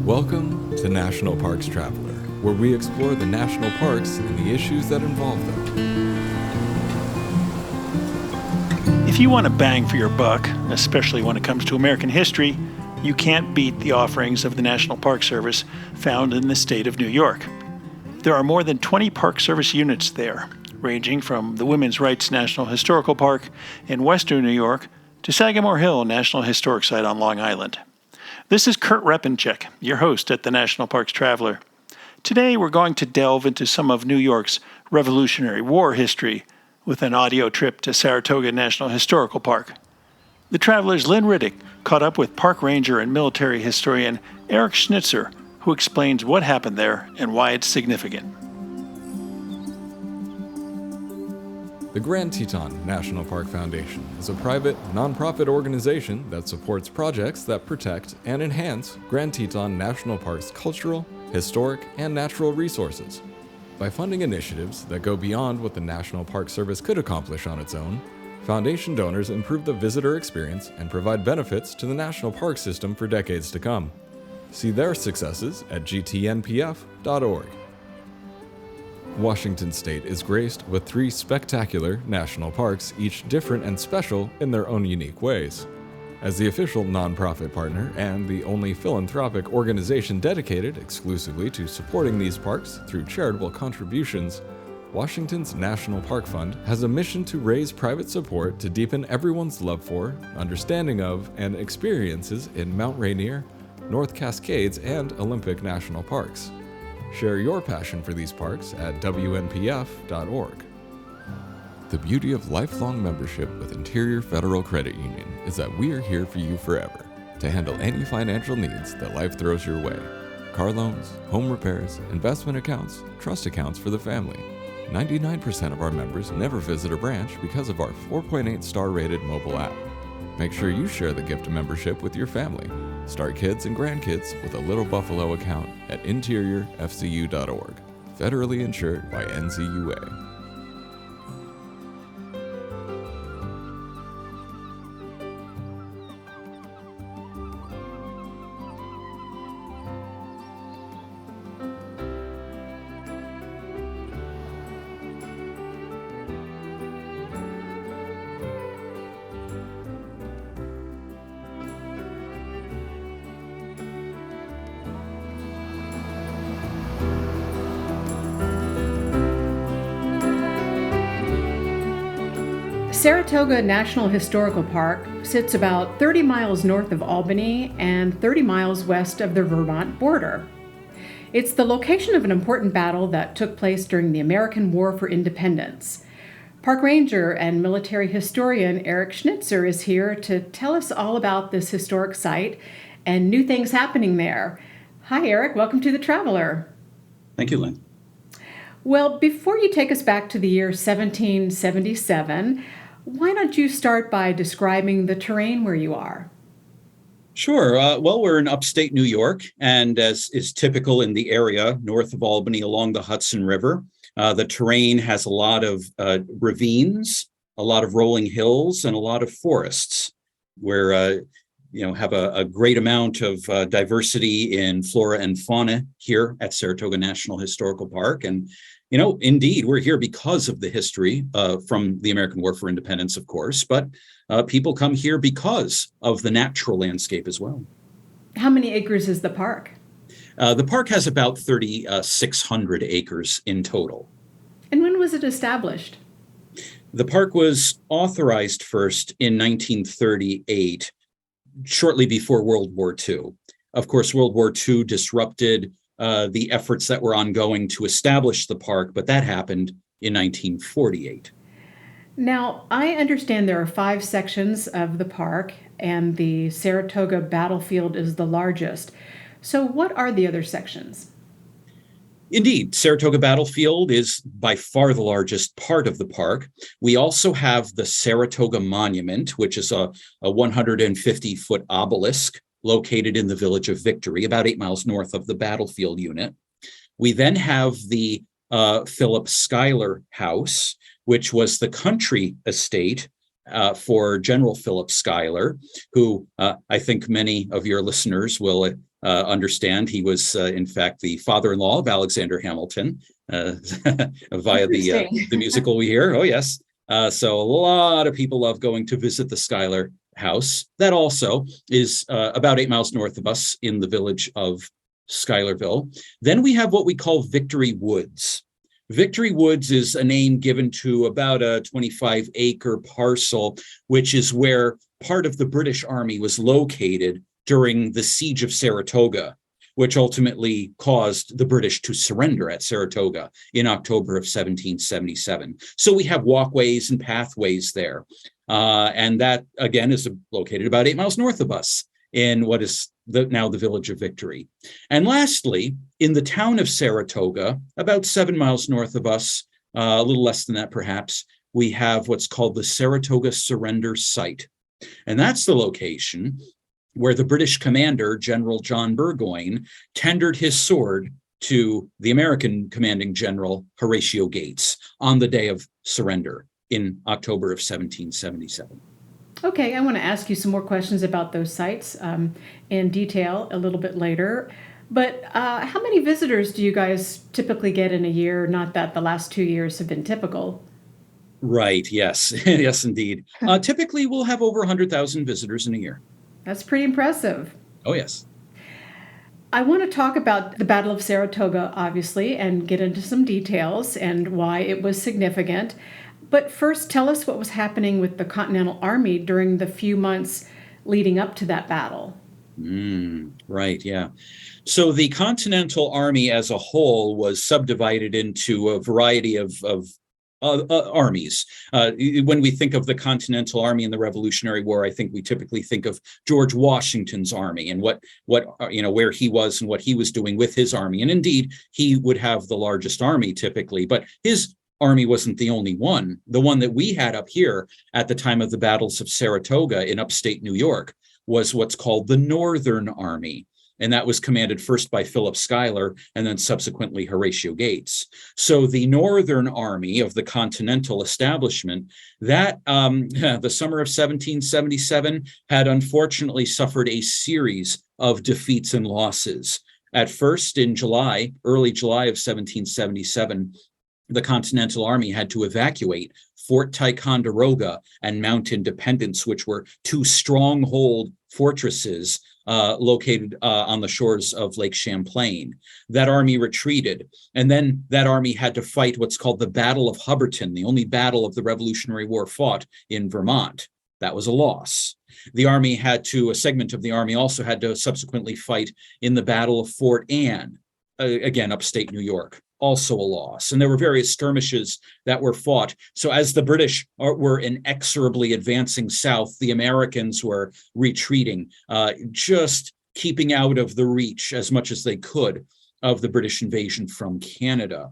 Welcome to National Parks Traveler, where we explore the national parks and the issues that involve them. If you want a bang for your buck, especially when it comes to American history, you can't beat the offerings of the National Park Service found in the state of New York. There are more than 20 Park Service units there, ranging from the Women's Rights National Historical Park in western New York to Sagamore Hill National Historic Site on Long Island. This is Kurt Repenchek, your host at the National Parks Traveler. Today we're going to delve into some of New York's Revolutionary War history with an audio trip to Saratoga National Historical Park. The Traveler's Lynn Riddick caught up with park ranger and military historian Eric Schnitzer, who explains what happened there and why it's significant. The Grand Teton National Park Foundation is a private, nonprofit organization that supports projects that protect and enhance Grand Teton National Park's cultural, historic, and natural resources. By funding initiatives that go beyond what the National Park Service could accomplish on its own, Foundation donors improve the visitor experience and provide benefits to the national park system for decades to come. See their successes at gtnpf.org. Washington State is graced with 3 spectacular national parks, each different and special in their own unique ways. As the official nonprofit partner and the only philanthropic organization dedicated exclusively to supporting these parks through charitable contributions, Washington's National Park Fund has a mission to raise private support to deepen everyone's love for, understanding of, and experiences in Mount Rainier, North Cascades, and Olympic National Parks. Share your passion for these parks at wnpf.org. The beauty of lifelong membership with Interior Federal Credit Union is that we are here for you forever to handle any financial needs that life throws your way. Car loans, home repairs, investment accounts, trust accounts for the family. 99% of our members never visit a branch because of our 4.8 star rated mobile app. Make sure you share the gift of membership with your family. Start kids and grandkids with a Little Buffalo account at interiorfcu.org. Federally insured by NCUA. Saratoga National Historical Park sits about 30 miles north of Albany and 30 miles west of the Vermont border. It's the location of an important battle that took place during the American War for Independence. Park ranger and military historian Eric Schnitzer is here to tell us all about this historic site and new things happening there. Hi, Eric. Welcome to The Traveler. Thank you, Lynn. Well, before you take us back to the year 1777, why don't you start by describing the terrain where you are? Sure. Well, we're in upstate New York, and as is typical in the area north of Albany along the Hudson River, the terrain has a lot of ravines, a lot of rolling hills, and a lot of forests where have a great amount of diversity in flora and fauna here at Saratoga National Historical Park. And indeed, we're here because of the history from the American War for Independence, of course, but people come here because of the natural landscape as well. How many acres is the park? The park has about 3,600 acres in total. And when was it established? The park was authorized first in 1938, shortly before World War II. Of course, World War II disrupted the efforts that were ongoing to establish the park, but that happened in 1948. Now, I understand there are 5 sections of the park, and the Saratoga battlefield is the largest. So what are the other sections? Indeed, Saratoga Battlefield is by far the largest part of the park. We also have the Saratoga Monument, which is a 150-foot obelisk located in the Village of Victory, about 8 miles north of the battlefield unit. We then have the Philip Schuyler House, which was the country estate for General Philip Schuyler, who I think many of your listeners will understand. He was, in fact, the father-in-law of Alexander Hamilton via the musical we hear. Oh, yes. So a lot of people love going to visit the Schuyler house. That also is about 8 miles north of us in the village of Schuylerville. Then we have what we call Victory Woods. Victory Woods is a name given to about a 25-acre parcel, which is where part of the British Army was located during the siege of Saratoga, which ultimately caused the British to surrender at Saratoga in October of 1777. So we have walkways and pathways there. And that, again, is located about 8 miles north of us in what is now the village of Victory. And lastly, in the town of Saratoga, about 7 miles north of us, a little less than that perhaps, we have what's called the Saratoga Surrender Site. And that's the location where the British commander, General John Burgoyne, tendered his sword to the American commanding general, Horatio Gates, on the day of surrender in October of 1777. Okay, I want to ask you some more questions about those sites in detail a little bit later. But how many visitors do you guys typically get in a year? Not that the last 2 years have been typical. Right, yes. Yes, indeed. Typically, we'll have over 100,000 visitors in a year. That's pretty impressive. Oh, yes. I want to talk about the Battle of Saratoga, obviously, and get into some details and why it was significant. But first, tell us what was happening with the Army during the few months leading up to that battle. Right, yeah. So the Continental Army as a whole was subdivided into a variety of armies. When we think of the Continental Army in the Revolutionary War, I think we typically think of George Washington's army and what where he was and what he was doing with his army. And indeed, he would have the largest army typically, but his army wasn't the only one. The one that we had up here at the time of the battles of Saratoga in upstate New York was what's called the Northern Army. And that was commanded first by Philip Schuyler and then subsequently Horatio Gates. So the Northern Army of the Continental establishment, that the summer of 1777 had unfortunately suffered a series of defeats and losses. At first in early July of 1777, the Continental Army had to evacuate Fort Ticonderoga and Mount Independence, which were two stronghold fortresses located on the shores of Lake Champlain. That army retreated, and then that army had to fight what's called the Battle of Hubbardton, the only battle of the Revolutionary War fought in Vermont. That was a loss. A segment of the army also had to subsequently fight in the Battle of Fort Anne, again, upstate New York. Also a loss. And there were various skirmishes that were fought. So as the British were inexorably advancing south, the Americans were retreating, just keeping out of the reach as much as they could of the British invasion from Canada.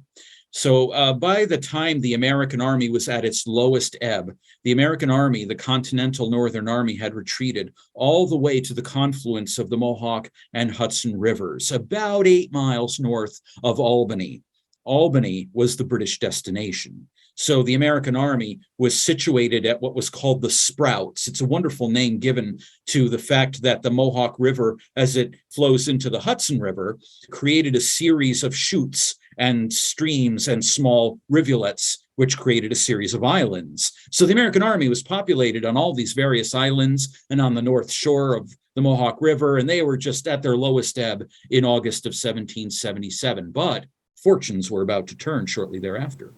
So by the time the American Army was at its lowest ebb, the American Army, the Continental Northern Army, had retreated all the way to the confluence of the Mohawk and Hudson Rivers, about 8 miles north of Albany. Albany was the British destination. So the American Army was situated at what was called the Sprouts. It's a wonderful name given to the fact that the Mohawk River, as it flows into the Hudson River, created a series of chutes and streams and small rivulets, which created a series of islands. So the American Army was populated on all these various islands and on the north shore of the Mohawk River, and they were just at their lowest ebb in August of 1777. But fortunes were about to turn shortly thereafter.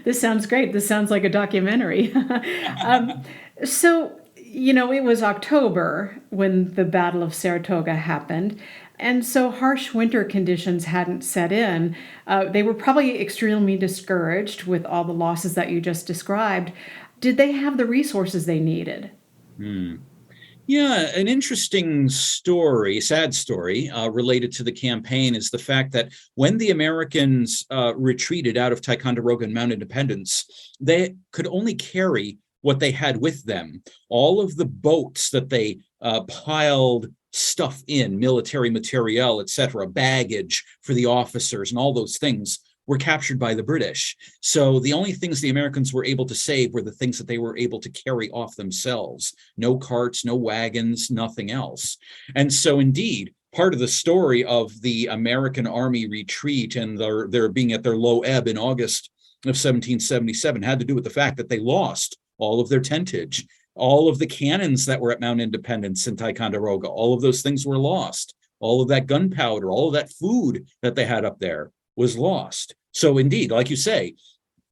This sounds great. This sounds like a documentary. So, it was October when the Battle of Saratoga happened. And so harsh winter conditions hadn't set in. They were probably extremely discouraged with all the losses that you just described. Did they have the resources they needed? Yeah, an interesting story, sad story, related to the campaign is the fact that when the Americans retreated out of Ticonderoga and Mount Independence, they could only carry what they had with them. All of the boats that they piled stuff in, military materiel, etc., baggage for the officers and all those things were captured by the British. So the only things the Americans were able to save were the things that they were able to carry off themselves. No carts, no wagons, nothing else. And so indeed, part of the story of the American Army retreat and their being at their low ebb in August of 1777 had to do with the fact that they lost all of their tentage, all of the cannons that were at Mount Independence and Ticonderoga, all of those things were lost. All of that gunpowder, all of that food that they had up there was lost. So indeed, like you say,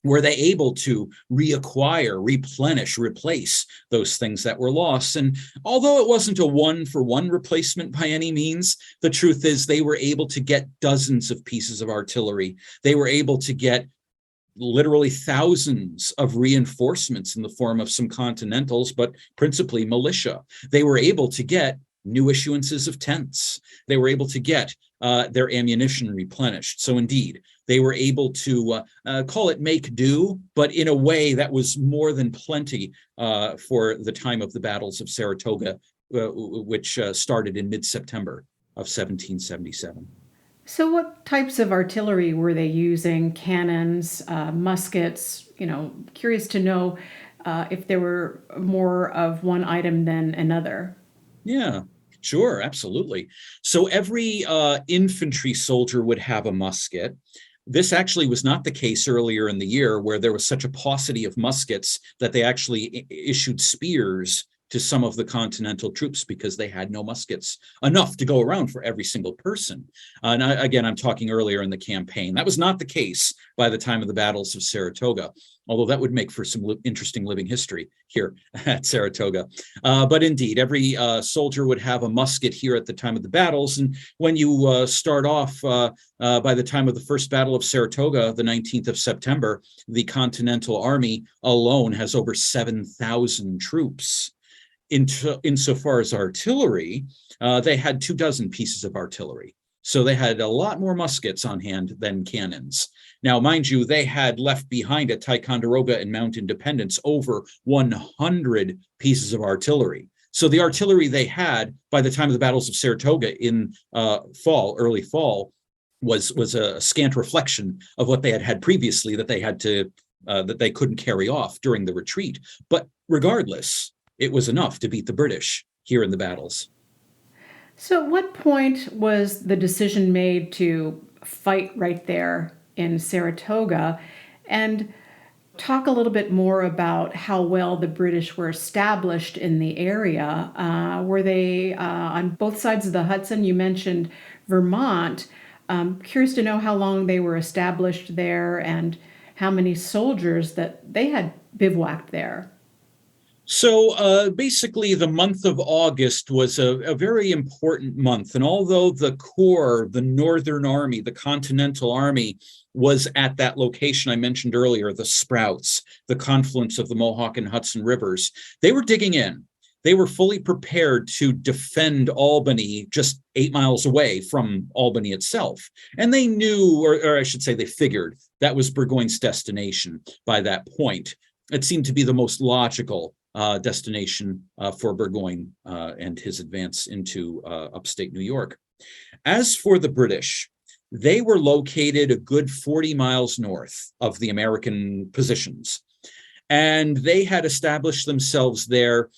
were they able to reacquire, replenish, replace those things that were lost? And although it wasn't a one-for-one replacement by any means, the truth is they were able to get dozens of pieces of artillery. They were able to get literally thousands of reinforcements in the form of some Continentals, but principally militia. They were able to get new issuances of tents. They were able to get their ammunition replenished. So indeed, they were able to call it make do, but in a way that was more than plenty for the time of the battles of Saratoga, which started in mid-September of 1777. So what types of artillery were they using? Cannons, muskets? Curious to know if there were more of one item than another. Yeah, sure, absolutely. So every infantry soldier would have a musket. This actually was not the case earlier in the year, where there was such a paucity of muskets that they actually issued spears to some of the Continental troops because they had no muskets enough to go around for every single person. And again, I'm talking earlier in the campaign. That was not the case by the time of the battles of Saratoga, although that would make for some interesting living history here at Saratoga. But indeed, every soldier would have a musket here at the time of the battles. And when you start off by the time of the first battle of Saratoga, the 19th of September, the Continental Army alone has over 7,000 troops. Insofar as artillery, they had 24 pieces of artillery. So they had a lot more muskets on hand than cannons. Now, mind you, they had left behind at Ticonderoga and Mount Independence over 100 pieces of artillery. So the artillery they had by the time of the battles of Saratoga in early fall, was a scant reflection of what they had had previously that they had to that they couldn't carry off during the retreat. But regardless, it was enough to beat the British here in the battles. So at what point was the decision made to fight right there in Saratoga? And talk a little bit more about how well the British were established in the area. Were they on both sides of the Hudson? You mentioned Vermont. Curious to know how long they were established there and how many soldiers that they had bivouacked there. So basically, the month of August was a very important month. And although the Corps, the Northern Army, the Continental Army, was at that location I mentioned earlier, the Sprouts, the confluence of the Mohawk and Hudson rivers, they were digging in. They were fully prepared to defend Albany, just 8 miles away from Albany itself. And they knew, or I should say they figured, that was Burgoyne's destination by that point. It seemed to be the most logical destination for Burgoyne and his advance into upstate New York. As for the British, they were located a good 40 miles north of the American positions. And they had established themselves there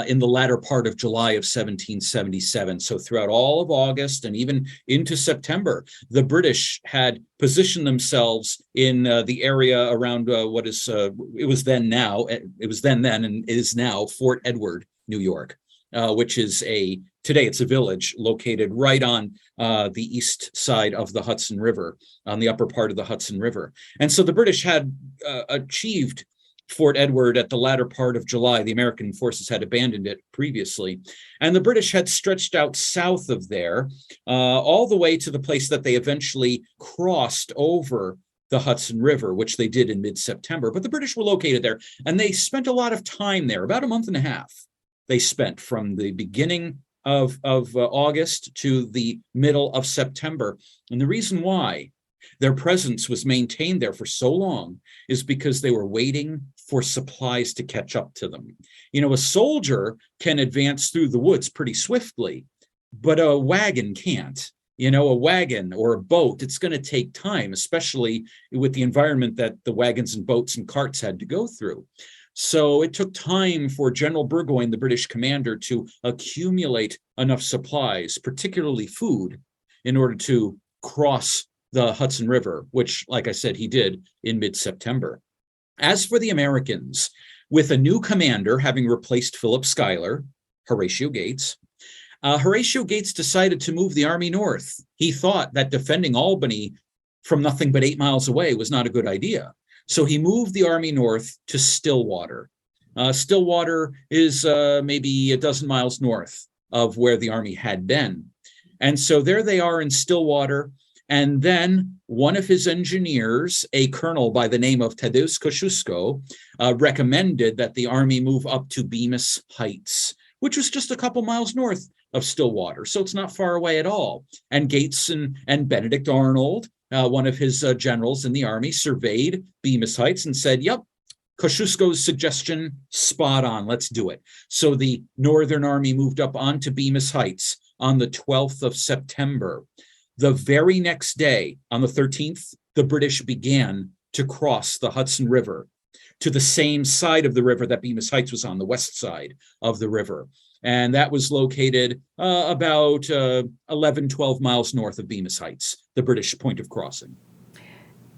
in the latter part of July of 1777. So throughout all of August and even into September, the British had positioned themselves in the area around what is, it was then and is now Fort Edward, New York, which is today it's a village located right on the east side of the Hudson River, on the upper part of the Hudson River. And so the British had achieved Fort Edward at the latter part of July. The American forces had abandoned it previously. And the British had stretched out south of there, all the way to the place that they eventually crossed over the Hudson River, which they did in mid-September. But the British were located there, and they spent a lot of time there, about a month and a half. They spent from the beginning of August to the middle of September. And the reason why their presence was maintained there for so long is because they were waiting for supplies to catch up to them. You know, a soldier can advance through the woods pretty swiftly, but a wagon can't. a wagon or a boat, it's going to take time, especially with the environment that the wagons and boats and carts had to go through. So it took time for General Burgoyne, the British commander, to accumulate enough supplies, particularly food, in order to cross the Hudson River, which, like I said, he did in mid-September. As for the Americans, with a new commander having replaced Philip Schuyler, Horatio Gates decided to move the army north. He thought that defending Albany from nothing but 8 miles away was not a good idea. So he moved the army north to Stillwater. Stillwater is maybe a dozen miles north of where the army had been. And so there they are in Stillwater. And then one of his engineers, a colonel by the name of Tadeusz Kosciuszko, recommended that the army move up to Bemis Heights, which was just a couple miles north of Stillwater. So it's not far away at all. And Gates and Benedict Arnold, one of his generals in the army, surveyed Bemis Heights and said, yep, Kosciuszko's suggestion, spot on, let's do it. So the Northern Army moved up onto Bemis Heights on the 12th of September. The very next day, on the 13th, the British began to cross the Hudson River to the same side of the river that Bemis Heights was on, the west side of the river. And that was located about 11, 12 miles north of Bemis Heights, the British point of crossing.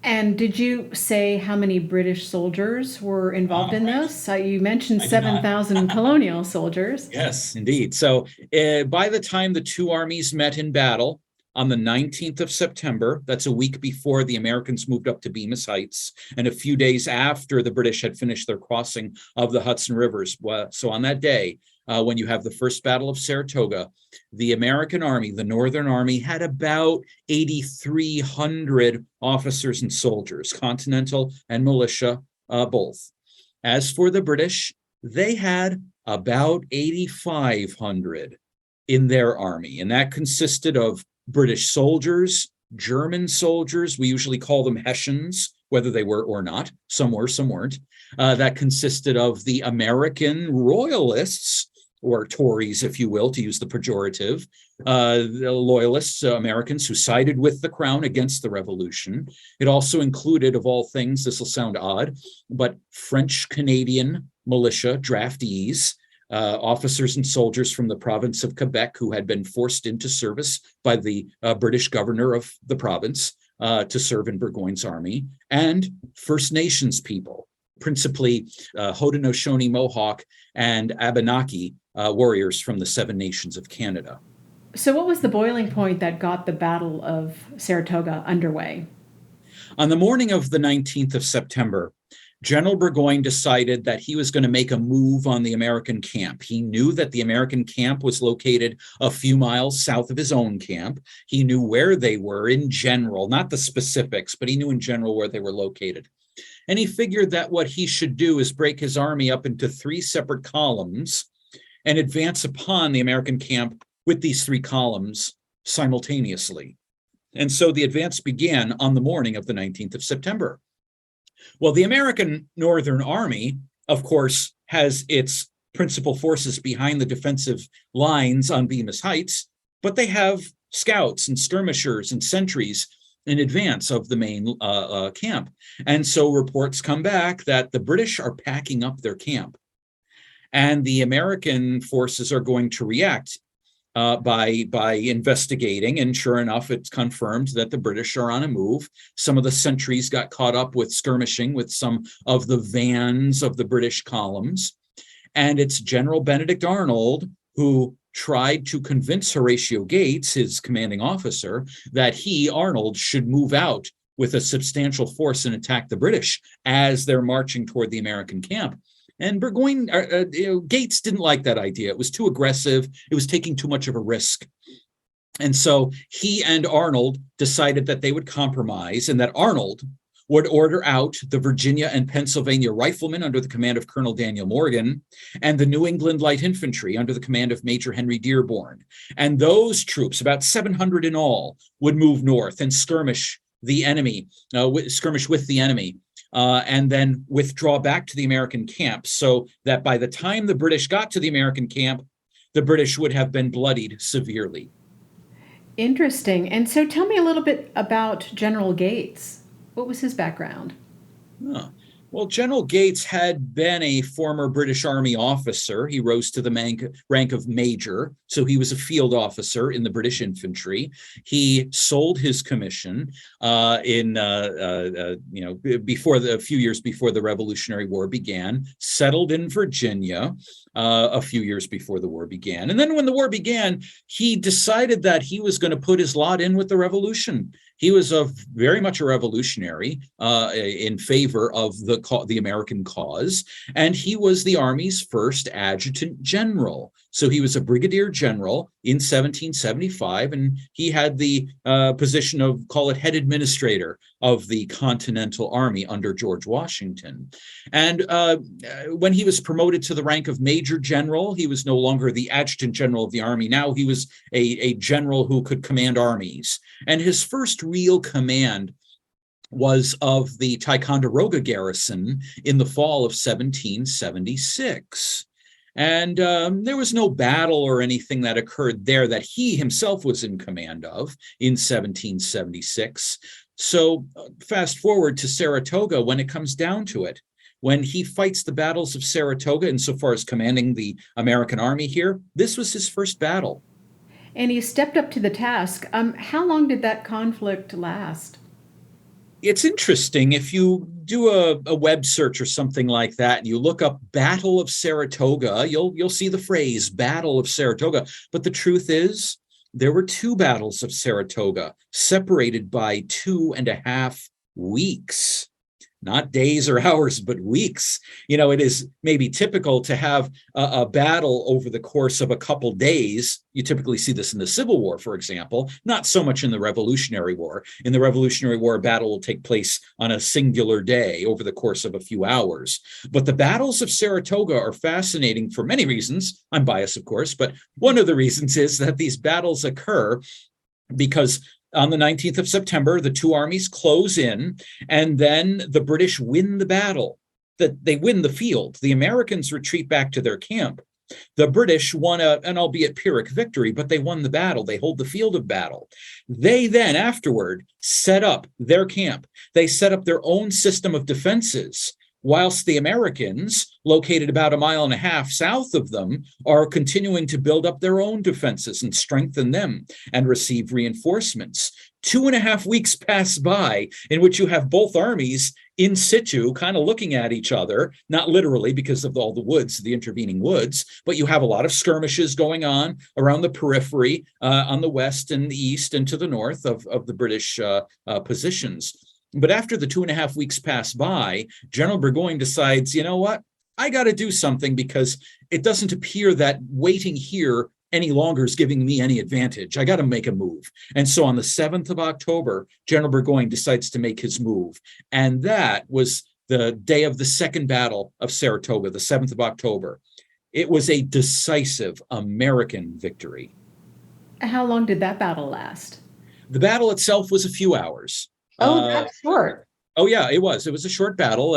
And did you say how many British soldiers were involved in this? You mentioned 7,000 colonial soldiers. Yes, indeed. So by the time the two armies met in battle, on the 19th of September, that's a week before the Americans moved up to Bemis Heights, and a few days after the British had finished their crossing of the Hudson Rivers. So on that day, when you have the first Battle of Saratoga, the American Army, the Northern Army, had about 8,300 officers and soldiers, Continental and militia, both. As for the British, they had about 8,500 in their army, and that consisted of British soldiers, German soldiers, we usually call them Hessians, whether they were or not. Some were, some weren't. That consisted of the American Royalists, or Tories, if you will, to use the pejorative, the Loyalists, Americans who sided with the crown against the revolution. It also included, of all things, this will sound odd, but French-Canadian militia draftees, officers and soldiers from the province of Quebec who had been forced into service by the British governor of the province to serve in Burgoyne's army, and First Nations people, principally Haudenosaunee Mohawk and Abenaki warriors from the Seven Nations of Canada. So what was the boiling point that got the Battle of Saratoga underway? On the morning of the 19th of September, General Burgoyne decided that he was going to make a move on the American camp. He knew that the American camp was located a few miles south of his own camp. He knew where they were in general, not the specifics, but he knew in general where they were located. And he figured that what he should do is break his army up into three separate columns and advance upon the American camp with these three columns simultaneously. And so the advance began on the morning of the 19th of September. Well, the American Northern Army, of course, has its principal forces behind the defensive lines on Bemis Heights, but they have scouts and skirmishers and sentries in advance of the main camp. And so reports come back that the British are packing up their camp, and the American forces are going to react by investigating, and sure enough, it's confirmed that the British are on a move. Some of the sentries got caught up with skirmishing with some of the vans of the British columns, and it's General Benedict Arnold who tried to convince Horatio Gates, his commanding officer, that he, Arnold, should move out with a substantial force and attack the British as they're marching toward the American camp. And Burgoyne, Gates didn't like that idea. It was too aggressive. It was taking too much of a risk. And so he and Arnold decided that they would compromise, and that Arnold would order out the Virginia and Pennsylvania riflemen under the command of Colonel Daniel Morgan, and the New England Light Infantry under the command of Major Henry Dearborn. And those troops, about 700 in all, would move north and skirmish the enemy, skirmish with the enemy. And then withdraw back to the American camp, so that by the time the British got to the American camp, the British would have been bloodied severely. Interesting. And so tell me a little bit about General Gates. What was his background? Huh. Well, General Gates had been a former British Army officer. He rose to the rank of major, so he was a field officer in the British infantry. He sold his commission a few years before the Revolutionary War began, settled in Virginia a few years before the war began. And then when the war began, he decided that he was going to put his lot in with the revolution. He was very much a revolutionary in favor of the American cause, and he was the Army's first adjutant general. So he was a brigadier general in 1775, and he had the position of, call it, head administrator of the Continental Army under George Washington. And when he was promoted to the rank of major general, he was no longer the adjutant general of the Army. Now he was a general who could command armies. And his first real command was of the Ticonderoga garrison in the fall of 1776. And there was no battle or anything that occurred there that he himself was in command of in 1776. So fast forward to Saratoga when it comes down to it. When he fights the battles of Saratoga, insofar as commanding the American army here, this was his first battle. And he stepped up to the task. How long did that conflict last? It's interesting. If you do a web search or something like that, and you look up Battle of Saratoga, you'll see the phrase Battle of Saratoga. But the truth is, there were two battles of Saratoga, separated by 2.5 weeks. Not days or hours, but weeks. It is maybe typical to have a battle over the course of a couple days. You typically see this in the Civil War, for example, not so much in the Revolutionary War. In the Revolutionary War, a battle will take place on a singular day over the course of a few hours. But the battles of Saratoga are fascinating for many reasons. I'm biased, of course, but one of the reasons is that these battles occur because on the 19th of September, the two armies close in, and then the British win the battle. They win the field. The Americans retreat back to their camp. The British won an albeit Pyrrhic victory, but they won the battle. They hold the field of battle. They then afterward set up their camp. They set up their own system of defenses, whilst the Americans, located about 1.5 miles south of them, are continuing to build up their own defenses and strengthen them and receive reinforcements. 2.5 weeks pass by in which you have both armies in situ, kind of looking at each other, not literally because of all the woods, the intervening woods, but you have a lot of skirmishes going on around the periphery on the west and the east and to the north of the British positions. But after the 2.5 weeks pass by, General Burgoyne decides, you know what? I got to do something because it doesn't appear that waiting here any longer is giving me any advantage. I got to make a move. And so on the 7th of October, General Burgoyne decides to make his move. And that was the day of the second battle of Saratoga, the 7th of October. It was a decisive American victory. How long did that battle last? The battle itself was a few hours. Oh, that's short. Oh, yeah, it was. It was a short battle.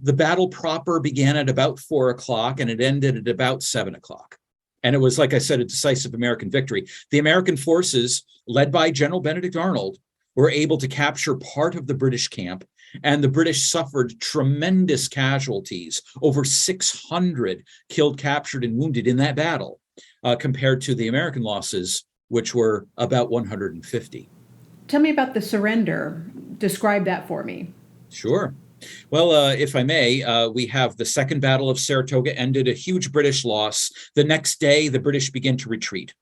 The battle proper began at about 4 o'clock and it ended at about 7 o'clock. And it was, like I said, a decisive American victory. The American forces, led by General Benedict Arnold, were able to capture part of the British camp, and the British suffered tremendous casualties, over 600 killed, captured, and wounded in that battle, compared to the American losses, which were about 150. Tell me about the surrender. Describe that for me. Sure. Well, if I may, we have the second battle of Saratoga ended, a huge British loss. The next day, the British begin to retreat.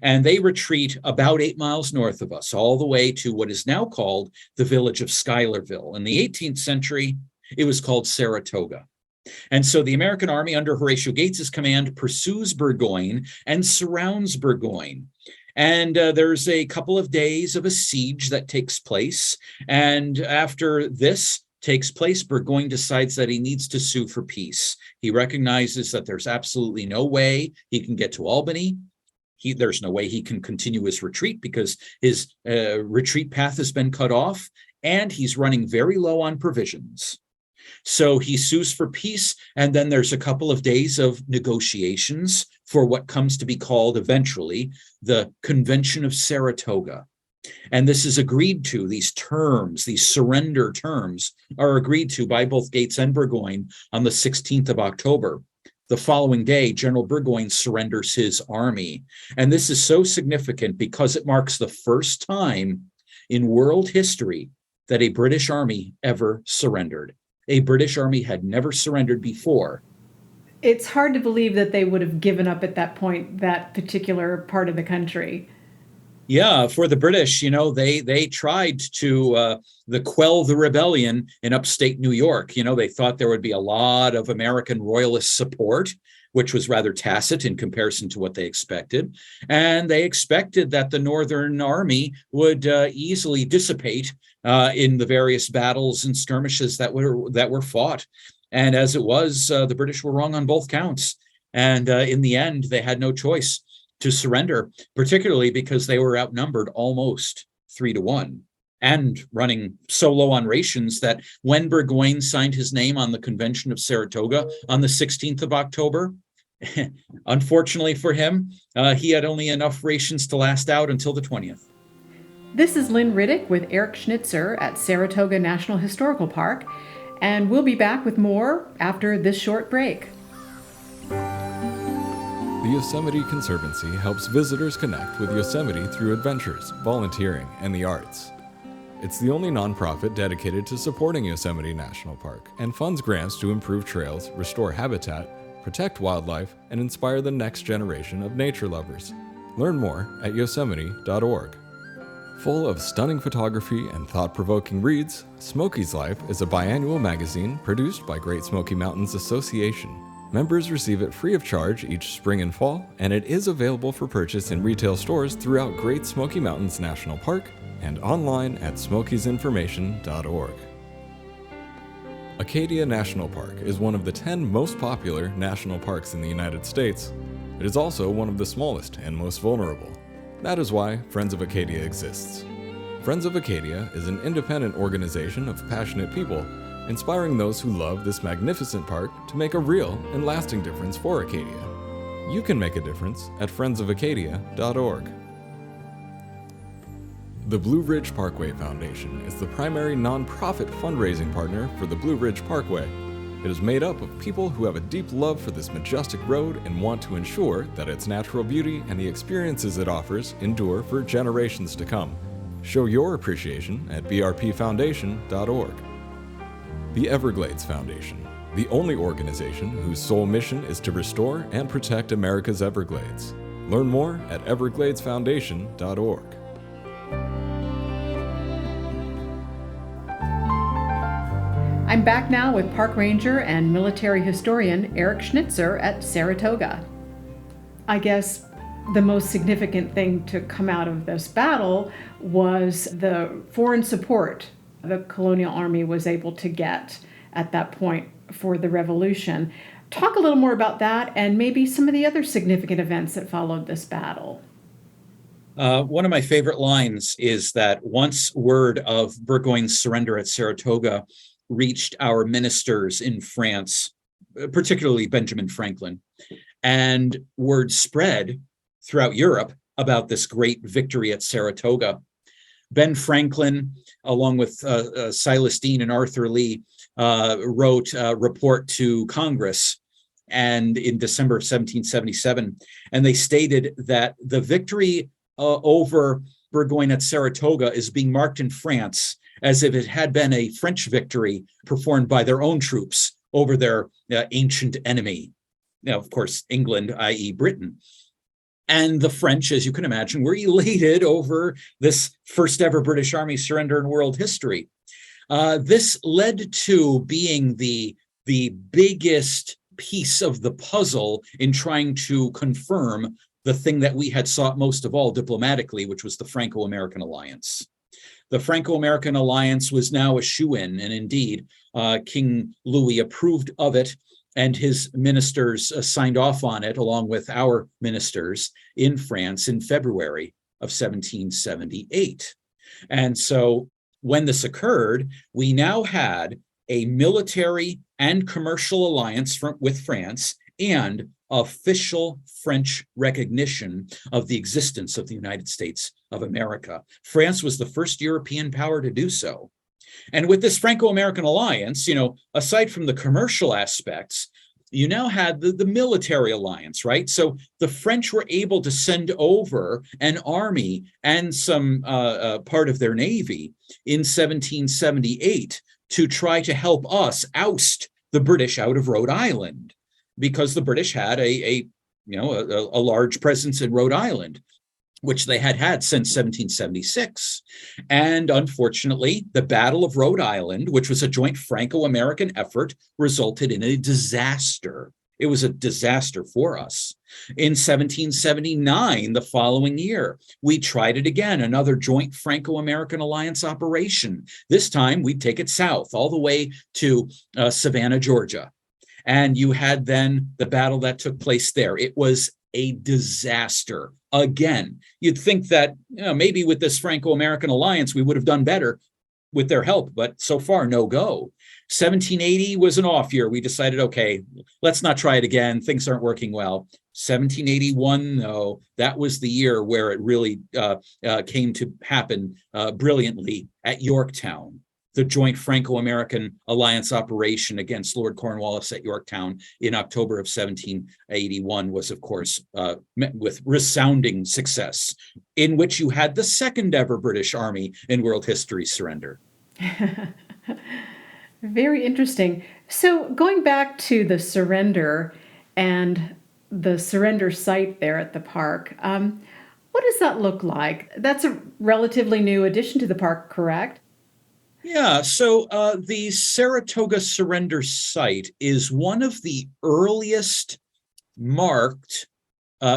And they retreat about 8 miles north of us, all the way to what is now called the village of Schuylerville. In the 18th century, it was called Saratoga. And so the American army under Horatio Gates's command pursues Burgoyne and surrounds Burgoyne. And there's a couple of days of a siege that takes place. And after this takes place, Burgoyne decides that he needs to sue for peace. He recognizes that there's absolutely no way he can get to Albany. There's no way he can continue his retreat because his retreat path has been cut off, and he's running very low on provisions. So he sues for peace, and then there's a couple of days of negotiations for what comes to be called eventually the Convention of Saratoga. And this is agreed to, these terms, these surrender terms are agreed to by both Gates and Burgoyne on the 16th of October. The following day, General Burgoyne surrenders his army. And this is so significant because it marks the first time in world history that a British army ever surrendered. A British army had never surrendered before. It's hard to believe that they would have given up at that point, that particular part of the country. Yeah, for the British, they tried to quell the rebellion in upstate New York. They thought there would be a lot of American royalist support, which was rather tacit in comparison to what they expected. And they expected that the Northern Army would easily dissipate in the various battles and skirmishes that were fought. And as it was, the British were wrong on both counts. And in the end, they had no choice to surrender, particularly because they were outnumbered almost 3-1 and running so low on rations that when Burgoyne signed his name on the Convention of Saratoga on the 16th of October, unfortunately for him, he had only enough rations to last out until the 20th. This is Lynn Riddick with Eric Schnitzer at Saratoga National Historical Park, and we'll be back with more after this short break. The Yosemite Conservancy helps visitors connect with Yosemite through adventures, volunteering, and the arts. It's the only nonprofit dedicated to supporting Yosemite National Park and funds grants to improve trails, restore habitat, protect wildlife, and inspire the next generation of nature lovers. Learn more at yosemite.org. Full of stunning photography and thought-provoking reads, Smoky's Life is a biannual magazine produced by Great Smoky Mountains Association. Members receive it free of charge each spring and fall, and it is available for purchase in retail stores throughout Great Smoky Mountains National Park and online at smokiesinformation.org. Acadia National Park is one of the 10 most popular national parks in the United States. It is also one of the smallest and most vulnerable. That is why Friends of Acadia exists. Friends of Acadia is an independent organization of passionate people inspiring those who love this magnificent park to make a real and lasting difference for Acadia. You can make a difference at friendsofacadia.org. The Blue Ridge Parkway Foundation is the primary nonprofit fundraising partner for the Blue Ridge Parkway. It is made up of people who have a deep love for this majestic road and want to ensure that its natural beauty and the experiences it offers endure for generations to come. Show your appreciation at brpfoundation.org. The Everglades Foundation, the only organization whose sole mission is to restore and protect America's Everglades. Learn more at evergladesfoundation.org. I'm back now with park ranger and military historian Eric Schnitzer at Saratoga. I guess the most significant thing to come out of this battle was the foreign support the colonial army was able to get at that point for the revolution. Talk a little more about that and maybe some of the other significant events that followed this battle. One of my favorite lines is that once word of Burgoyne's surrender at Saratoga reached our ministers in France, particularly Benjamin Franklin, and word spread throughout Europe about this great victory at Saratoga, Ben Franklin, along with Silas Deane and Arthur Lee, wrote a report to Congress and in December of 1777, and they stated that the victory over Burgoyne at Saratoga is being marked in France as if it had been a French victory performed by their own troops over their ancient enemy. Now, of course, England, i.e. Britain. And the French, as you can imagine, were elated over this first ever British Army surrender in world history. This led to being the biggest piece of the puzzle in trying to confirm the thing that we had sought most of all diplomatically, which was the Franco-American alliance. The Franco-American alliance was now a shoo-in, and indeed, King Louis approved of it, and his ministers signed off on it, along with our ministers in France in February of 1778. And so when this occurred, we now had a military and commercial alliance with France and official French recognition of the existence of the United States of America. France was the first European power to do so. And with this Franco-American alliance, aside from the commercial aspects, you now had the military alliance, right? So the French were able to send over an army and some part of their navy in 1778 to try to help us oust the British out of Rhode Island, because the British had a large presence in Rhode Island, which they had since 1776. And unfortunately, the Battle of Rhode Island, which was a joint Franco-American effort, resulted in a disaster. It was a disaster for us. In 1779, the following year, we tried it again, another joint Franco-American alliance operation. This time, we'd take it south, all the way to Savannah, Georgia. And you had then the battle that took place there. It was a disaster. Again, you'd think that maybe with this Franco-American alliance, we would have done better with their help, but so far, no go. 1780 was an off year. We decided, okay, let's not try it again. Things aren't working well. 1781, though, that was the year where it really came to happen brilliantly at Yorktown. The joint Franco-American alliance operation against Lord Cornwallis at Yorktown in October of 1781 was, of course, met with resounding success, in which you had the second ever British Army in world history surrender. Very interesting. So going back to the surrender and the surrender site there at the park, what does that look like? That's a relatively new addition to the park, correct? Yeah, so the Saratoga Surrender Site is one of the earliest marked,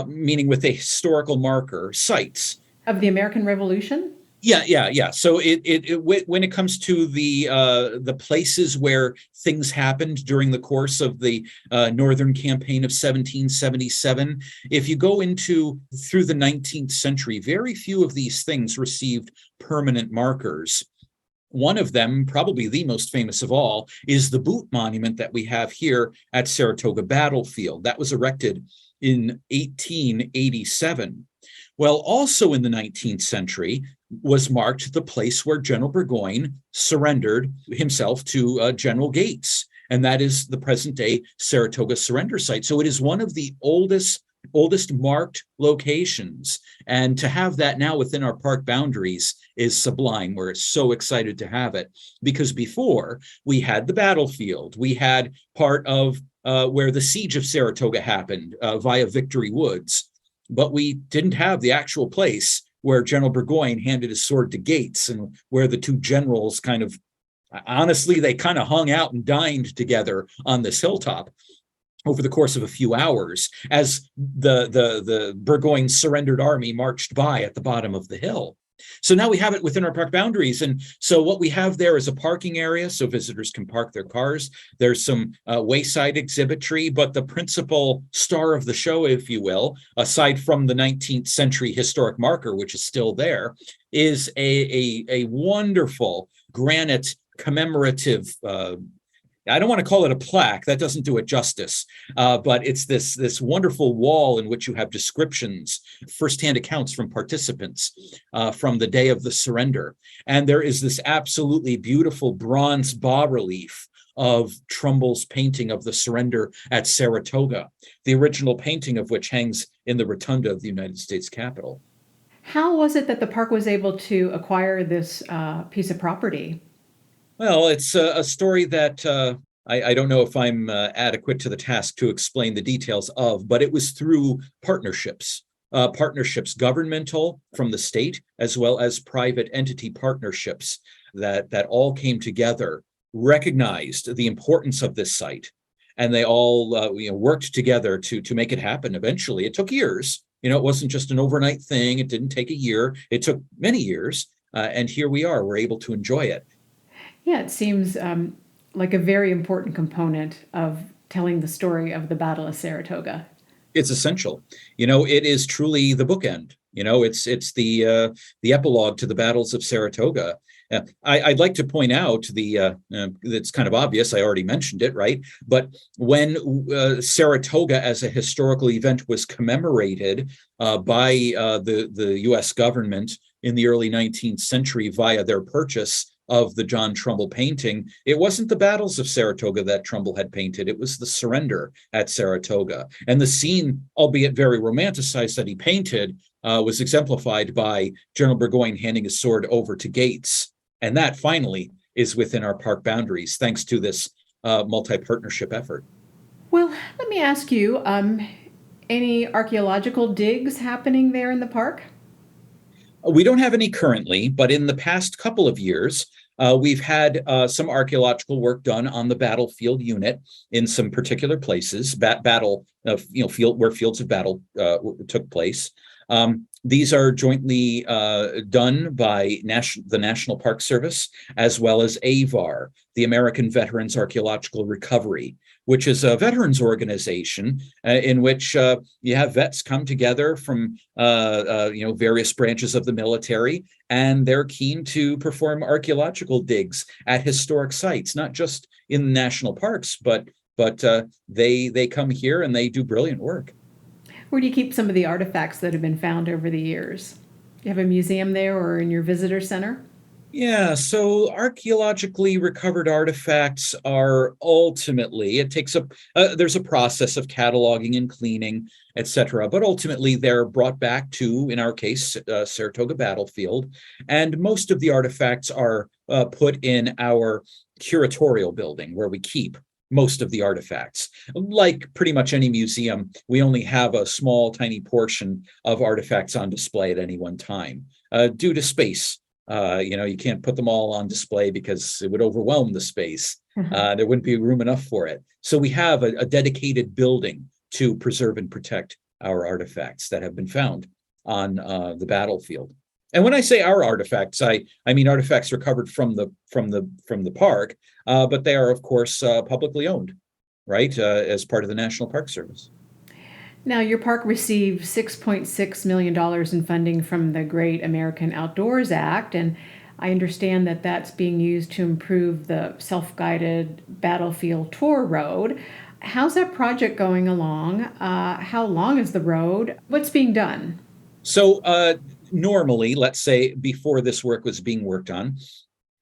meaning with a historical marker, sites Of the American Revolution? Yeah. So when it comes to the places where things happened during the course of the Northern Campaign of 1777, if you go through the 19th century, very few of these things received permanent markers. One of them, probably the most famous of all, is the boot monument that we have here at Saratoga Battlefield. That was erected in 1887. Well, also in the 19th century was marked the place where General Burgoyne surrendered himself to General Gates, and that is the present-day Saratoga Surrender Site. So it is one of the oldest marked locations, and to have that now within our park boundaries is sublime. We're so excited to have it, because before we had the battlefield, we had part of where the siege of Saratoga happened via Victory Woods, but we didn't have the actual place where General Burgoyne handed his sword to Gates, and where the two generals kind of hung out and dined together on this hilltop over the course of a few hours as the Burgoyne surrendered army marched by at the bottom of the hill. So now we have it within our park boundaries. And so what we have there is a parking area so visitors can park their cars. There's some wayside exhibitry, but the principal star of the show, if you will, aside from the 19th century historic marker, which is still there, is a wonderful granite commemorative I don't want to call it a plaque. That doesn't do it justice. But it's this wonderful wall in which you have descriptions, firsthand accounts from participants from the day of the surrender. And there is this absolutely beautiful bronze bas-relief of Trumbull's painting of the surrender at Saratoga, the original painting of which hangs in the rotunda of the United States Capitol. How was it that the park was able to acquire this piece of property? Well, it's a story that I don't know if I'm adequate to the task to explain the details of, but it was through partnerships, governmental from the state, as well as private entity partnerships that all came together, recognized the importance of this site, and they all worked together to make it happen. Eventually, it took years. It wasn't just an overnight thing. It didn't take a year. It took many years, and here we are. We're able to enjoy it. Yeah, it seems like a very important component of telling the story of the Battle of Saratoga. It's essential. It is truly the bookend. It's the epilogue to the battles of Saratoga. I'd like to point out it's kind of obvious. I already mentioned it, right? But when Saratoga as a historical event was commemorated by the U.S. government in the early 19th century via their purchase of the John Trumbull painting, it wasn't the battles of Saratoga that Trumbull had painted. It was the surrender at Saratoga. And the scene, albeit very romanticized, that he painted was exemplified by General Burgoyne handing his sword over to Gates. And that finally is within our park boundaries, thanks to this multi-partnership effort. Well, let me ask you, any archaeological digs happening there in the park? We don't have any currently, but in the past couple of years, we've had some archaeological work done on the battlefield unit in some particular places, field where fields of battle took place. These are jointly done by the National Park Service, as well as AVAR, the American Veterans Archaeological Recovery, which is a veterans organization in which you have vets come together from various branches of the military, and they're keen to perform archaeological digs at historic sites, not just in national parks, but they come here and they do brilliant work. Where do you keep some of the artifacts that have been found over the years? Do you have a museum there or in your visitor center? Yeah, so archaeologically recovered artifacts are ultimately, there's a process of cataloging and cleaning, etc. But ultimately they're brought back to, in our case, Saratoga Battlefield. And most of the artifacts are put in our curatorial building where we keep most of the artifacts. Like pretty much any museum, we only have a small, tiny portion of artifacts on display at any one time due to space. You can't put them all on display because it would overwhelm the space. There wouldn't be room enough for it. So we have a dedicated building to preserve and protect our artifacts that have been found on the battlefield. And when I say our artifacts, I mean artifacts recovered from the park, but they are of course publicly owned, right, as part of the National Park Service. Now, your park received $6.6 million in funding from the Great American Outdoors Act, and I understand that that's being used to improve the self-guided battlefield tour road. How's that project going along? How long is the road? What's being done? So normally, let's say before this work was being worked on,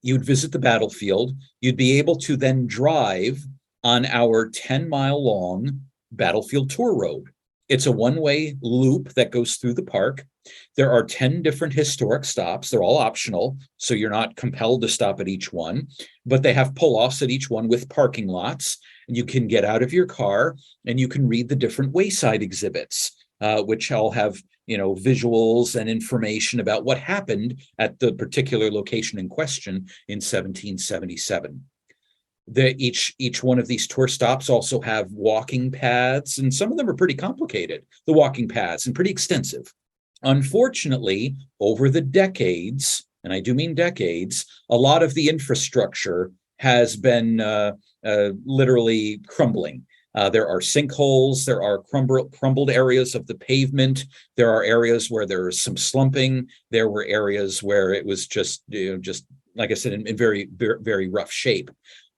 you'd visit the battlefield. You'd be able to then drive on our 10-mile long battlefield tour road. It's a one-way loop that goes through the park. There are 10 different historic stops. They're all optional, so you're not compelled to stop at each one, but they have pull-offs at each one with parking lots. And you can get out of your car and you can read the different wayside exhibits, which all have visuals and information about what happened at the particular location in question in 1777. Each one of these tour stops also have walking paths, and some of them are pretty complicated, the walking paths, and pretty extensive. Unfortunately, over the decades, and I do mean decades, a lot of the infrastructure has been literally crumbling. There are sinkholes, there are crumbled areas of the pavement, there are areas where there's some slumping, there were areas where it was just like I said, in very, very rough shape.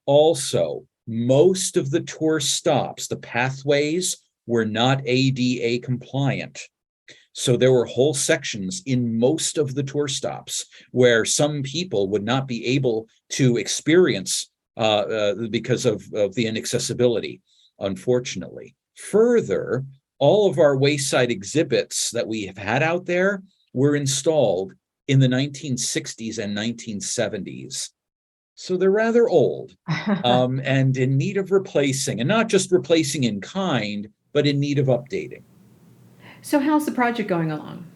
Also, most of the tour stops, the pathways, were not ADA compliant. So there were whole sections in most of the tour stops where some people would not be able to experience because of the inaccessibility, unfortunately. Further, all of our wayside exhibits that we have had out there were installed in the 1960s and 1970s. So they're rather old and in need of replacing, and not just replacing in kind, but in need of updating. So how's the project going along?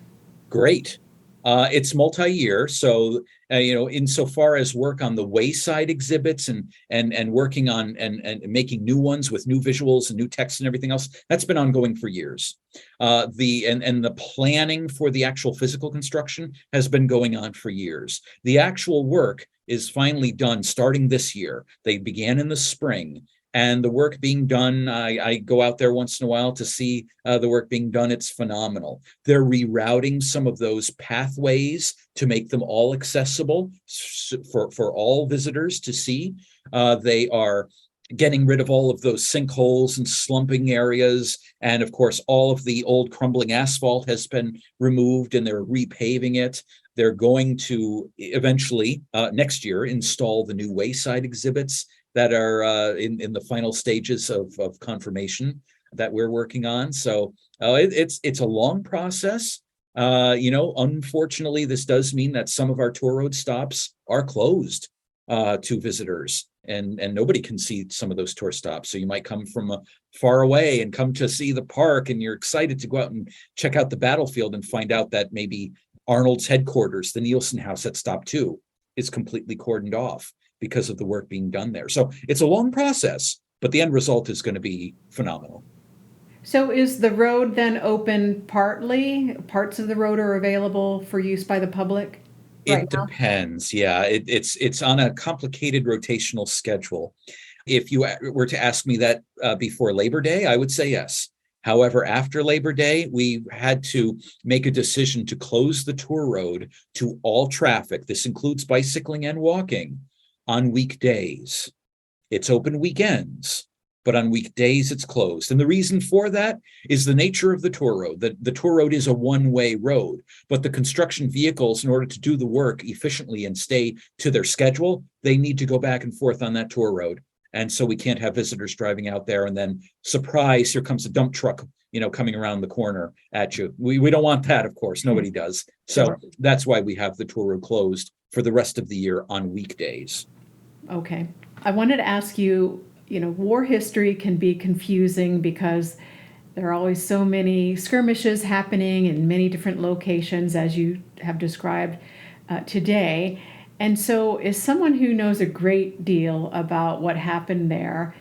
Great. It's multi-year. So, insofar as work on the wayside exhibits and working on and making new ones with new visuals and new text and everything else, that's been ongoing for years. The planning for the actual physical construction has been going on for years. The actual work is finally done starting this year. They began in the spring, And the work being done, I go out there once in a while to see the work being done. It's phenomenal. They're rerouting some of those pathways to make them all accessible for all visitors to see. They are getting rid of all of those sinkholes and slumping areas. And of course, all of the old crumbling asphalt has been removed and they're repaving it. They're going to eventually next year install the new wayside exhibits that are in the final stages of confirmation that we're working on. So it's a long process. Unfortunately, this does mean that some of our tour road stops are closed to visitors, and nobody can see some of those tour stops. So you might come from far away and come to see the park, and you're excited to go out and check out the battlefield and find out that maybe Arnold's headquarters, the Nielsen House at stop 2, is completely cordoned off because of the work being done there. So it's a long process, but the end result is going to be phenomenal. So is the road then open partly? Parts of the road are available for use by the public? It depends. Yeah, it's on a complicated rotational schedule. If you were to ask me that before Labor Day, I would say yes. However, after Labor Day, we had to make a decision to close the tour road to all traffic. This includes bicycling and walking on weekdays. It's open weekends, but on weekdays it's closed. And the reason for that is the nature of the tour road. The tour road is a one-way road, but the construction vehicles, in order to do the work efficiently and stay to their schedule, they need to go back and forth on that tour road. And so we can't have visitors driving out there and then, surprise, here comes a dump truck, coming around the corner at you. We don't want that, of course. Nobody does. So that's why we have the tour road closed for the rest of the year on weekdays. Okay. I wanted to ask you, war history can be confusing because there are always so many skirmishes happening in many different locations, as you have described today. And so as someone who knows a great deal about what happened there,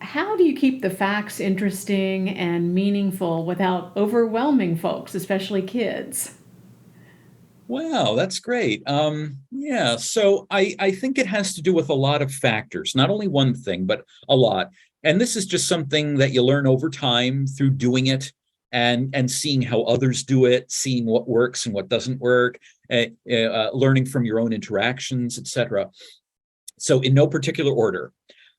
how do you keep the facts interesting and meaningful without overwhelming folks, especially kids? Wow, that's great. So I think it has to do with a lot of factors, not only one thing, but a lot. And this is just something that you learn over time through doing it and seeing how others do it, seeing what works and what doesn't work, learning from your own interactions, etc. So in no particular order,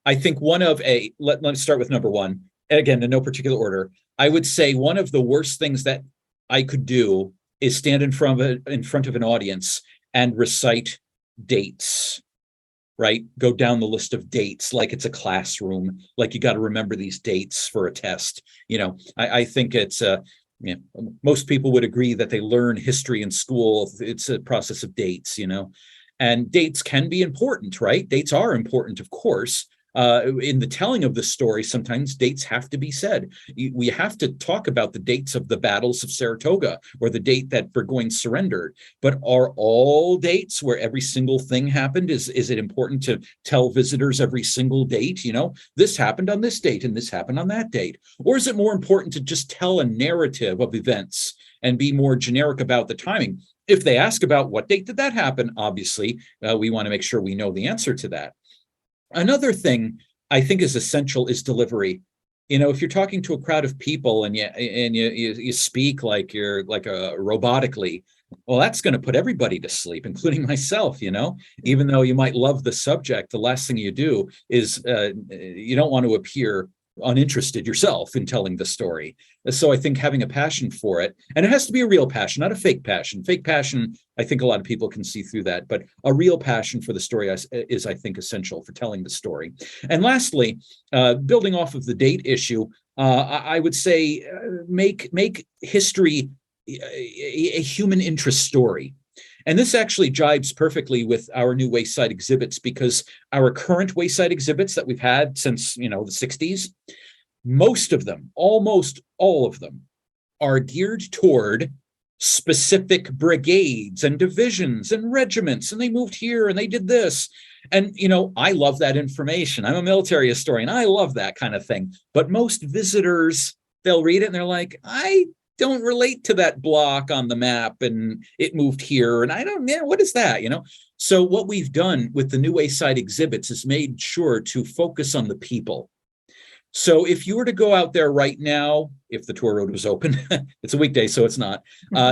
I think let's start with number one. Again, in no particular order, I would say one of the worst things that I could do is stand in front of an audience and recite dates, right? Go down the list of dates like it's a classroom, like you got to remember these dates for a test. I think it's most people would agree that they learn history in school. It's a process of dates, and dates can be important, right? Dates are important, of course. In the telling of the story, sometimes dates have to be said. We have to talk about the dates of the battles of Saratoga or the date that Burgoyne surrendered. But are all dates where every single thing happened? Is it important to tell visitors every single date? This happened on this date and this happened on that date. Or is it more important to just tell a narrative of events and be more generic about the timing? If they ask about what date did that happen, obviously, we want to make sure we know the answer to that. Another thing I think is essential is delivery. If you're talking to a crowd of people and you speak like you're robotically, well, that's going to put everybody to sleep, including myself. Even though you might love the subject, the last thing you do is you don't want to appear uninterested yourself in telling the story. So I think having a passion for it, and it has to be a real passion, not a fake passion. Fake passion, I think a lot of people can see through that, but a real passion for the story is, I think, essential for telling the story. And lastly, building off of the date issue, I would say make history a human interest story. And this actually jibes perfectly with our new wayside exhibits, because our current wayside exhibits that we've had since, the 60s, most of them, almost all of them, are geared toward specific brigades and divisions and regiments. And they moved here and they did this. And, I love that information. I'm a military historian. I love that kind of thing. But most visitors, they'll read it and they're like, I don't relate to that block on the map and it moved here. And what is that? So what we've done with the new wayside exhibits is made sure to focus on the people So if you were to go out there right now, if the tour road was open, it's a weekday, so it's not,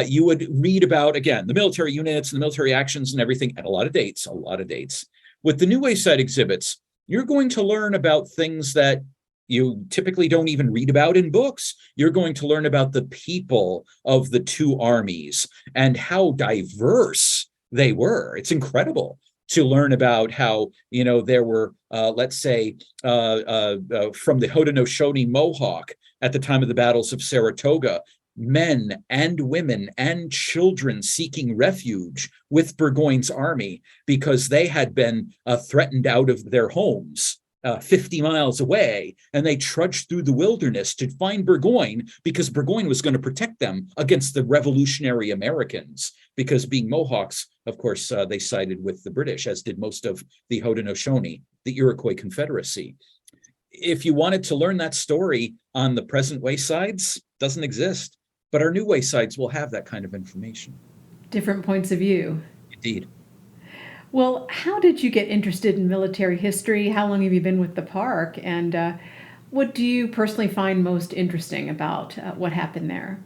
you would read about, again, the military units and the military actions and everything, and a lot of dates. With the New Wayside exhibits, you're going to learn about things that you typically don't even read about in books. You're going to learn about the people of the two armies and how diverse they were. It's incredible to learn about how, there were, let's say, from the Haudenosaunee Mohawk at the time of the battles of Saratoga, men and women and children seeking refuge with Burgoyne's army because they had been threatened out of their homes 50 miles away, and they trudged through the wilderness to find Burgoyne because Burgoyne was going to protect them against the revolutionary Americans, because being Mohawks, of course, they sided with the British, as did most of the Haudenosaunee, the Iroquois Confederacy. If you wanted to learn that story on the present Waysides, doesn't exist, but our new Waysides will have that kind of information. Different points of view. Indeed. Well, how did you get interested in military history? How long have you been with the park? And what do you personally find most interesting about what happened there?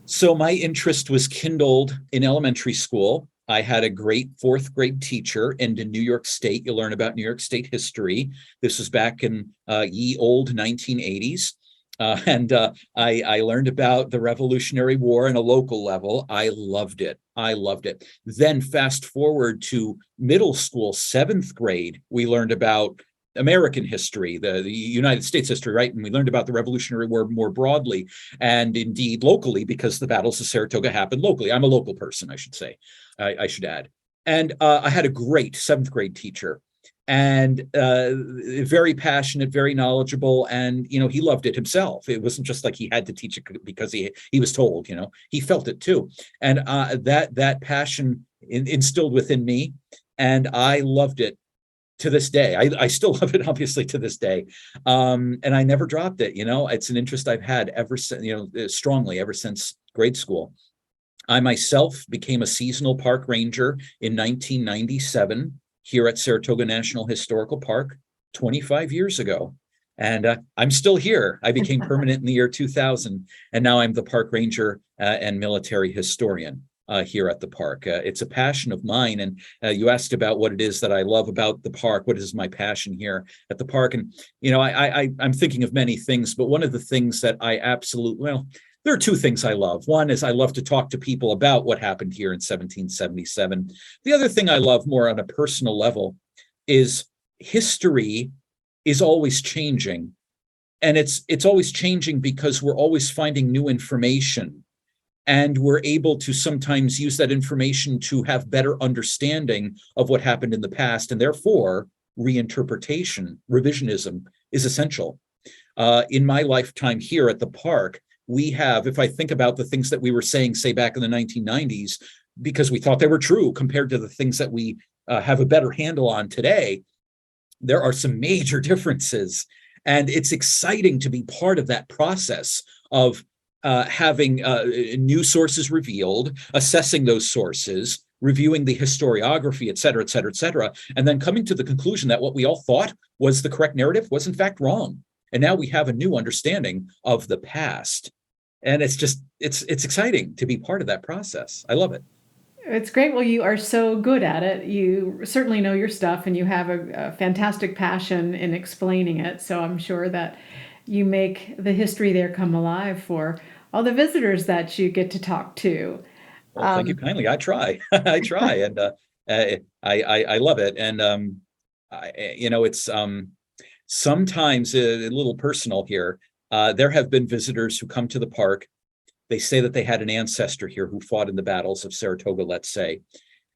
So my interest was kindled in elementary school. I had a great fourth grade teacher, and in New York State, you learn about New York State history. This was back in ye old 1980s. I learned about the Revolutionary War on a local level. I loved it. Then fast forward to middle school, seventh grade, we learned about American history, the United States history, right? And we learned about the Revolutionary War more broadly, and indeed locally, because the battles of Saratoga happened locally. I'm a local person, I should say, I should add. And I had a great seventh grade teacher, and very passionate, very knowledgeable, and he loved it himself. It wasn't just like he had to teach it because he was told. He felt it too, and that passion instilled within me, and I loved it to this day. I still love it, obviously, to this day, and I never dropped it. It's an interest I've had ever since, strongly ever since grade school. I myself became a seasonal park ranger in 1997. Here at Saratoga National Historical Park 25 years ago. And I'm still here. I became permanent in the year 2000, and now I'm the park ranger and military historian here at the park. It's a passion of mine, and you asked about what it is that I love about the park. What is my passion here at the park? And, I'm thinking of many things, but one of the things that I there are two things I love. One is I love to talk to people about what happened here in 1777. The other thing I love more on a personal level is history is always changing. And it's always changing because we're always finding new information. And we're able to sometimes use that information to have better understanding of what happened in the past. And therefore, reinterpretation, revisionism is essential. In my lifetime here at the park, we have, if I think about the things that we were saying, say, back in the 1990s, because we thought they were true compared to the things that we have a better handle on today, there are some major differences. And it's exciting to be part of that process of having new sources revealed, assessing those sources, reviewing the historiography, et cetera, and then coming to the conclusion that what we all thought was the correct narrative was in fact wrong. And now we have a new understanding of the past. And it's exciting to be part of that process. I love it. It's great. Well, you are so good at it. You certainly know your stuff, and you have a fantastic passion in explaining it. So I'm sure that you make the history there come alive for all the visitors that you get to talk to. Well, thank you kindly. I try. I try. And I love it. And, it's sometimes a little personal here. There have been visitors who come to the park. They say that they had an ancestor here who fought in the battles of Saratoga, let's say.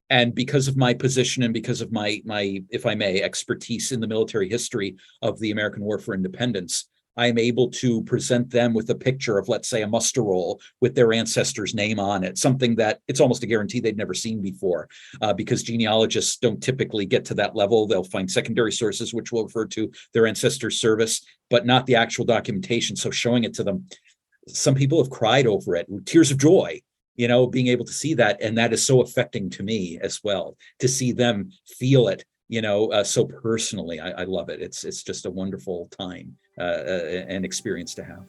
And because of my position and because of my, if I may, expertise in the military history of the American War for Independence, I am able to present them with a picture of, let's say, a muster roll with their ancestor's name on it, something that it's almost a guarantee they'd never seen before, because genealogists don't typically get to that level. They'll find secondary sources which will refer to their ancestor's service, but not the actual documentation. So showing it to them, some people have cried over it, tears of joy, being able to see that. And that is so affecting to me as well, to see them feel it, so personally. I love it. It's just a wonderful time an experience to have.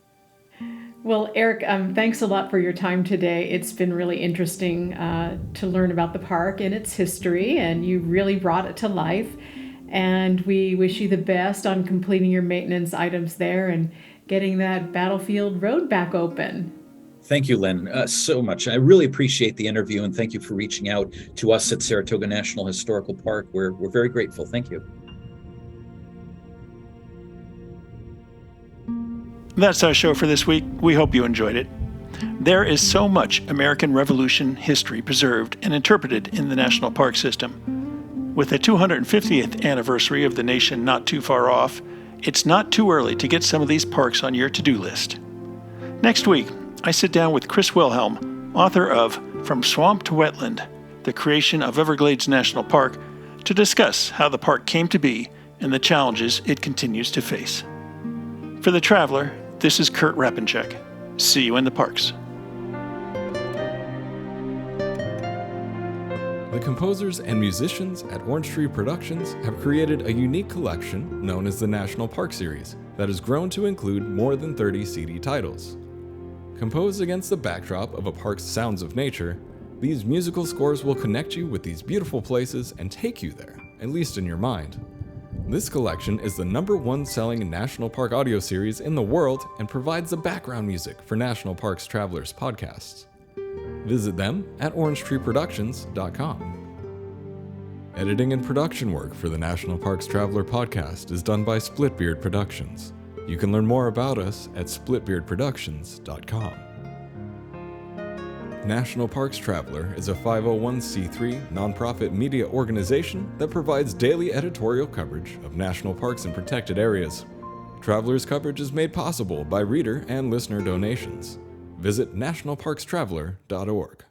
Well, Eric, thanks a lot for your time today. It's been really interesting to learn about the park and its history, and you really brought it to life. And we wish you the best on completing your maintenance items there and getting that Battlefield Road back open. Thank you, Lynn, so much. I really appreciate the interview, and thank you for reaching out to us at Saratoga National Historical Park. We're very grateful. Thank you. That's our show for this week. We hope you enjoyed it. There is so much American Revolution history preserved and interpreted in the National Park System. With the 250th anniversary of the nation not too far off, it's not too early to get some of these parks on your to-do list. Next week, I sit down with Chris Wilhelm, author of From Swamp to Wetland, The Creation of Everglades National Park, to discuss how the park came to be and the challenges it continues to face. For The Traveler, this is Kurt Rappencheck. See you in the parks. The composers and musicians at Orange Tree Productions have created a unique collection known as the National Park Series that has grown to include more than 30 CD titles. Composed against the backdrop of a park's sounds of nature, these musical scores will connect you with these beautiful places and take you there, at least in your mind. This collection is the #1 selling National Park audio series in the world and provides the background music for National Parks Travelers podcasts. Visit them at orangetreeproductions.com. Editing and production work for the National Parks Traveler podcast is done by Splitbeard Productions. You can learn more about us at splitbeardproductions.com. National Parks Traveler is a 501c3 nonprofit media organization that provides daily editorial coverage of national parks and protected areas. Traveler's coverage is made possible by reader and listener donations. Visit nationalparkstraveler.org.